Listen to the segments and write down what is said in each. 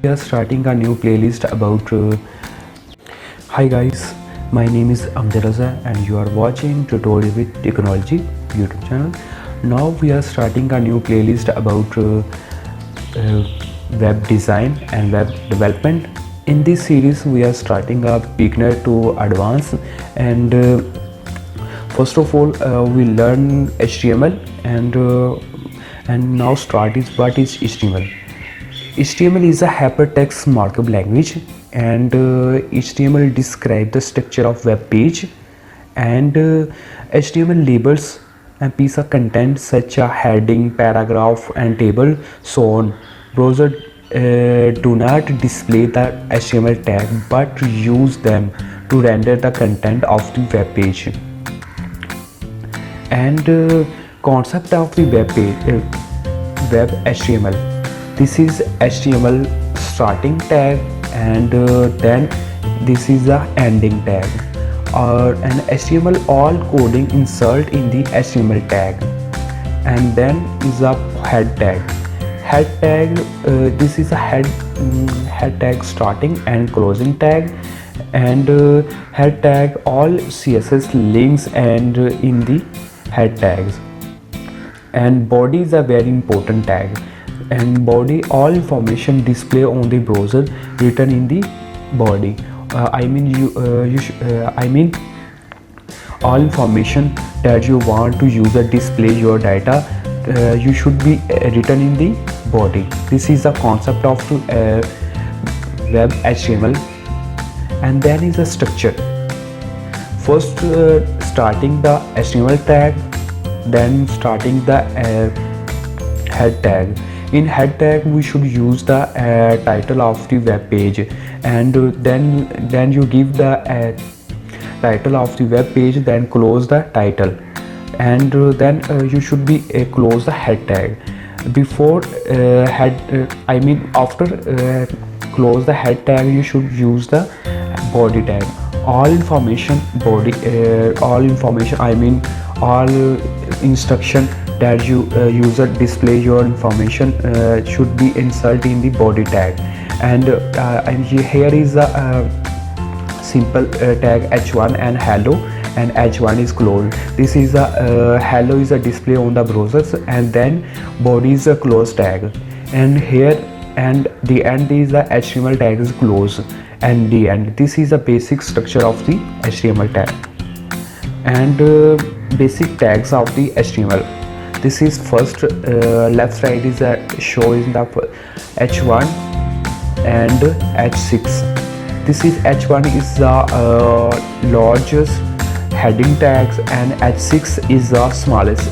We are starting a new playlist about hi guys, my name is Amjad Raza and you are watching Tutorial with Technology YouTube channel. Now we are starting a new playlist about web design and web development. In this series we are starting a beginner to advanced, and first of all we learn HTML, and now start is what is HTML. HTML is a hypertext markup language, and HTML describes the structure of web page, and HTML labels a piece of content such a heading, paragraph, and table, so on. Browser do not display the HTML tag but use them to render the content of the web page. And concept of the web page, web HTML. This is HTML starting tag, and then this is the ending tag, or an HTML all coding insert in the HTML tag, and then is a head tag. Head tag, this is a head tag starting and closing tag, and head tag all CSS links and in the head tags. And body is a very important tag, and body all information display on the browser written in the body. I mean all information that you want to user display your data, you should be written in the body. This is the concept of web HTML. And then is the structure. First starting the HTML tag, then starting the head tag. In head tag we should use the title of the web page, and then you give the title of the web page, then close the title, and then you should be close the head tag. Before after close the head tag, you should use the body tag. All information body all instruction that you user display your information should be inserted in the body tag. And here is a simple tag h1 and hello, and h1 is closed. This is a hello is a display on the browsers, and then body is a close tag, and here and the end is the HTML tag is closed, and the end. This is the basic structure of the HTML tag, and basic tags of the HTML. This is first left side is showing the h1 and h6. This is h1 is the largest heading tags, and h6 is the smallest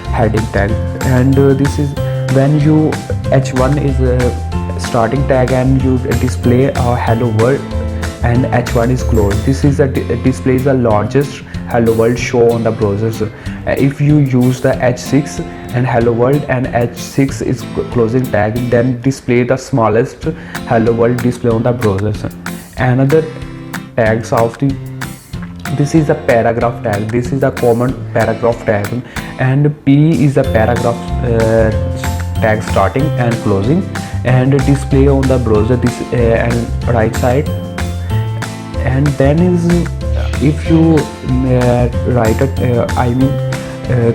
heading tag. And this is when you h1 is a starting tag and you display a hello world, and h1 is closed. This is a displays the largest hello world show on the browsers. If you use the h6 and hello world and h6 is closing tag, then display the smallest hello world display on the browsers. Another tags of the, this is a paragraph tag. This is a common paragraph tag, and p is a paragraph tag starting and closing, and display on the browser this and right side. And then is if you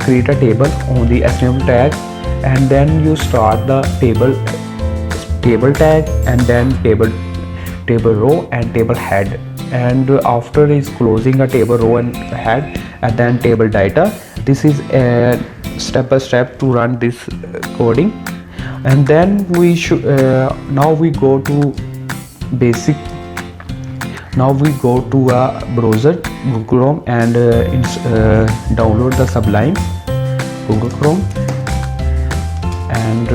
create a table on the HTML tag, and then you start the table tag, and then table row and table head, and after is closing a table row and head, and then table data. This is a step by step to run this coding. And then we should now we go to basic. Now we go to a browser, Google Chrome, and download the Sublime Google Chrome. And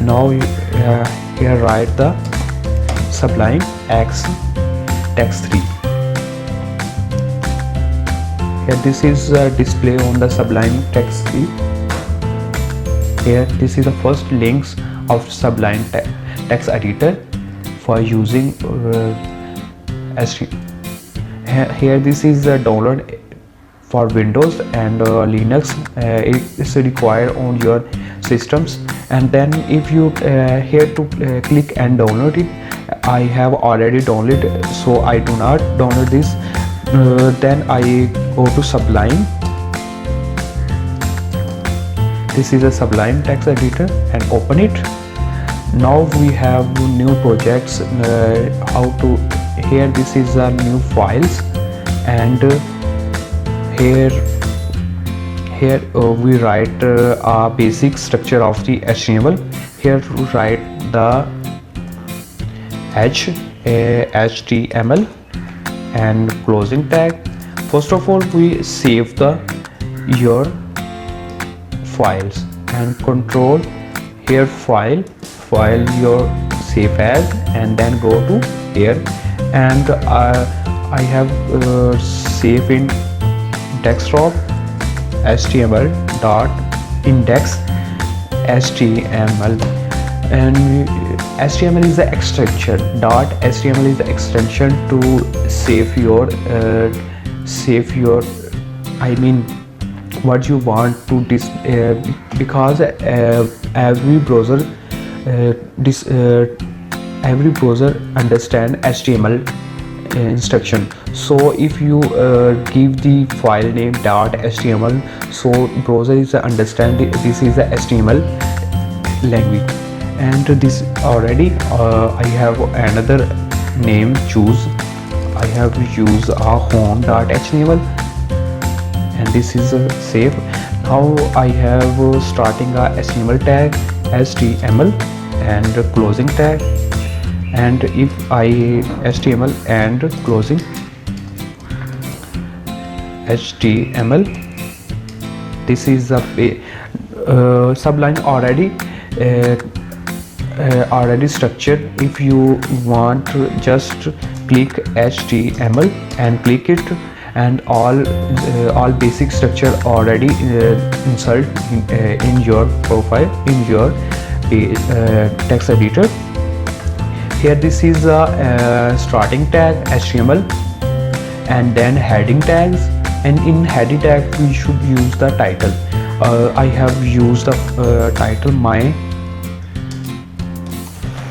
now here write the Sublime X text 3. Here this is display on the Sublime text 3. Here this is the first links of Sublime text editor for using here this is the download for Windows and Linux. It is required on your systems, And then if you here to click and download it, I have already downloaded, so I do not download this. Then I go to Sublime. This is a Sublime text editor, and open it. Now we have new projects. How to, here this is a new files, and here we write a basic structure of the HTML. Here to write the HTML and closing tag. First of all, we save your files and control here file your save as, and then go to here, and I have save in desktop html.index html, and HTML is the extension. .html is the extension to save your I mean what you want to because every browser understand HTML instruction. So if you give the file name .html, so browser is understand this is the HTML language. And this already I have another name choose. I have used a home.html, and this is save. Now I have starting a HTML tag HTML and closing tag, and if I HTML and closing HTML, this is a Sublime already structured. If you want to just click HTML and click it, and all basic structure already insert in your profile in your text editor. Here this is a starting tag HTML, and then heading tags, and in heading tag we should use the title. I have used the title my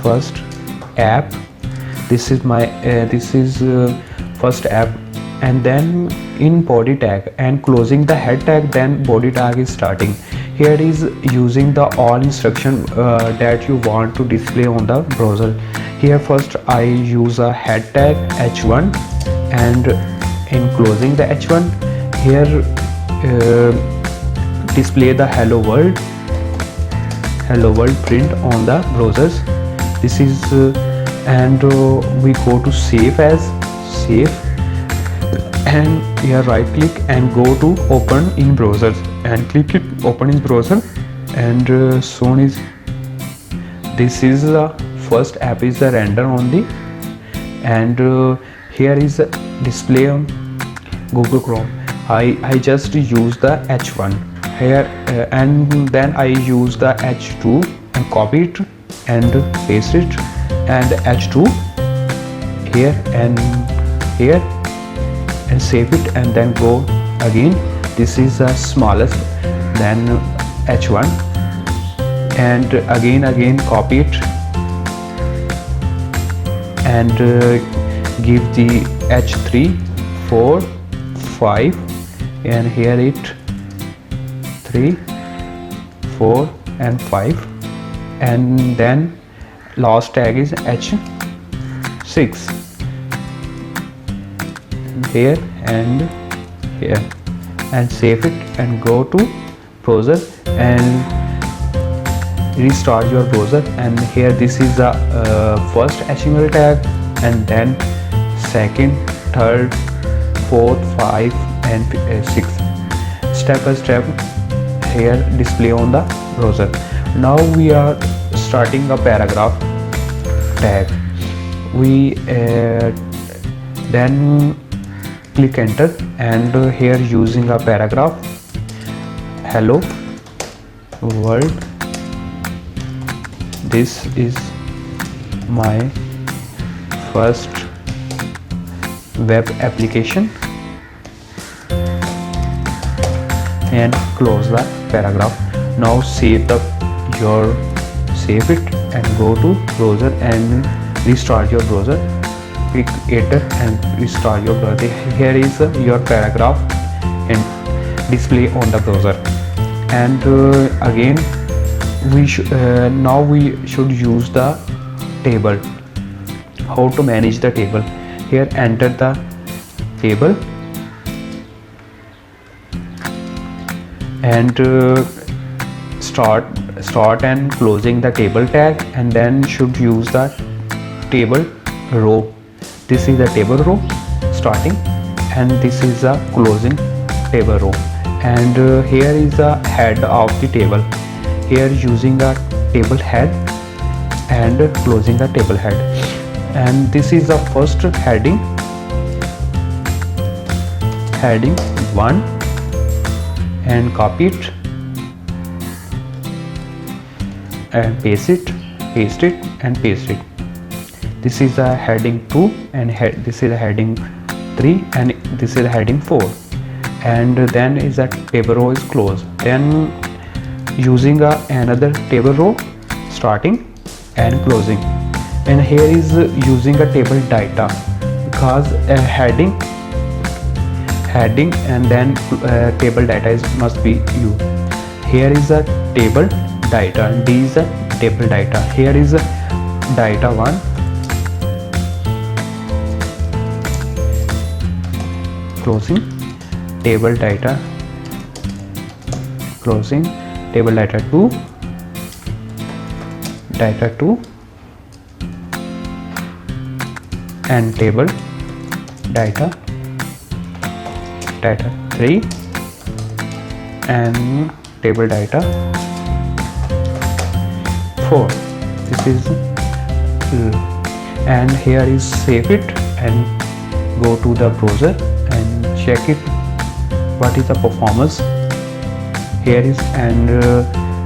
first app. This is my first app, and then in body tag and closing the head tag, then body tag is starting. Here is using the all instruction that you want to display on the browser. Here first I use a head tag h1, and in closing the h1, here display the hello world print on the browsers. This is and we go to save as save, and here right click and go to open in browser, and click it open in browser, and soon is this is the first app is the render only, and here is the display on Google Chrome. I just use the h1 here, and then I use the h2 and copy it and paste it, and h2 here and here, and save it, and then go again. This is the smallest than h1, and again copy it, and give the h3 4 5, and here it 3 4 and 5, and then last tag is h6 here and here, and save it and go to browser and restart your browser. And here this is the first HTML tag, and then second, third, fourth, 5 and 6, step by step here display on the browser. Now we are starting a paragraph tag. We then click enter, and here using a paragraph hello world, this is my first web application, and close the paragraph. Now save your save it and go to browser and restart your browser. Click enter and restart your browser. Here is your paragraph and display on the browser. And again now we should use the table. How to manage the table? Here enter the table and start and closing the table tag, and then should use the table row. This is the table row starting, and this is the closing table row. And here is the head of the table. Here using a table head and closing the table head. And this is the first heading 1, and copy it and paste it and paste it. This is a heading 2, and this is a heading 3, and this is a heading 4. And then is that table row is closed. Then using another table row starting and closing. And here is using a table data, because a heading and then table data must be used. Here is a table data, D is a table data. Here is a data 1, closing table data, closing table data 2, data 2, and table data 3, and table data 4. This is and here is save it and go to the browser and check it what is the performance. Here is, and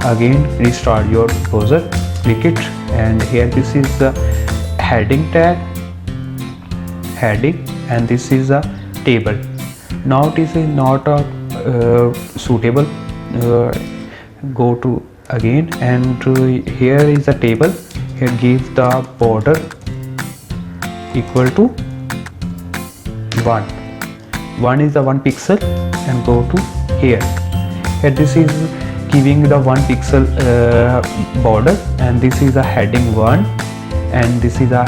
again restart your browser, click it, and here this is the heading tag, and this is a table. Now it is not suitable. Go to again, and here is the table. Here give the border equal to 1 is the 1 pixel, and go to here. This is giving the 1 pixel border, and this is a heading 1, and this is a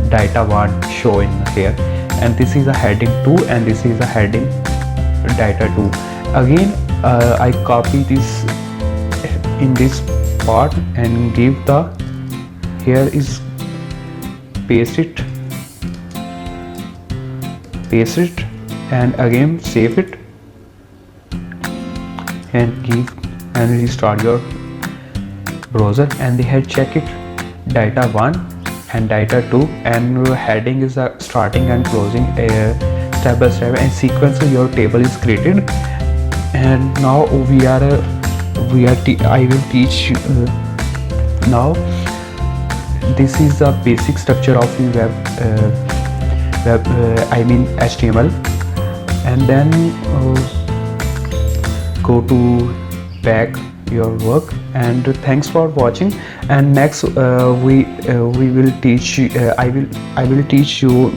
data 1 showing here, and this is a heading 2, and this is a heading data 2. Again I copy this in this part and give the, here is paste it, and again save it and give and restart your browser. And here check it, data 1 and data 2, and heading is starting and closing step by step, and sequence of your table is created. And now I will teach now. This is the basic structure of the HTML. And then go to back your work, and thanks for watching. And next we will teach I will teach you